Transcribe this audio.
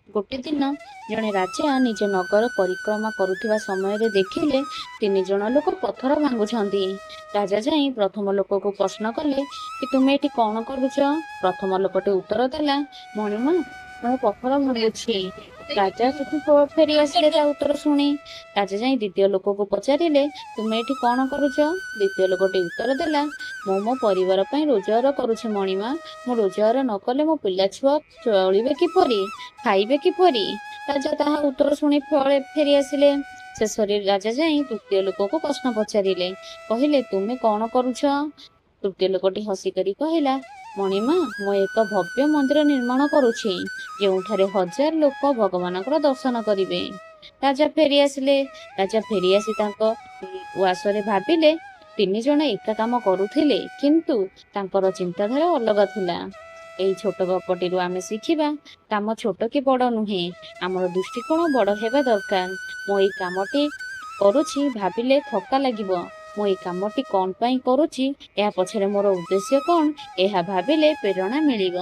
गोटे दिन जड़े राजा निज नगर परिक्रमा करुवा समय देखिले 3 जण लोक पत्थर भांगुंट। राजा जाई प्रथम लोक को प्रश्न कले कि तुम्हें ये कौन करुच। प्रथम लोकटे उत्तर देला, मणिमा मैं पत्थर भांगुछि। राजा फेरी आसिले उत्तर शुणी। राजा जाई द्वितीय लोक को पचारे तुम्हें ये कौन करुच। द्वितीय लोकटे उत्तर देला, मो परिवार रोजगार करुछि मणिमा। मु रोजगार न कले मो पिला छुआ चलिबे किपरि, खाइबे किपरि। राजा ताहा उत्तर शुणी फेरी आसिले। शेष राजा जाई तृतीय लोक को प्रश्न पचारे, कहले तुम्हें कौन करुछ। तृतीय लोकटी हसिकरी कहला, मणिमा मु एक भव्य मंदिर निर्माण करुछि, जोठारे 1000 लोक भगवान दर्शन करिवे। राजा फेरी आसिले। राजा फेरी आसी तांको उआसरे भाबिले 3 जण एका काम करुथिले, किंतु तांकर चिंताधारा अलग थिला। एई छोट गपटी आमे शिखिबा काम छोट कि बड़ नुहे, आमर दृष्टिकोण बड़ हेबा दरकार। मो एई कामटी करुछि भाबिले थका लागिबो। मो एई कामटी कोन पई करुछि, एहा पछरे मोर उद्देश्य कोन, एहा भाबिले प्रेरणा मिलिबो।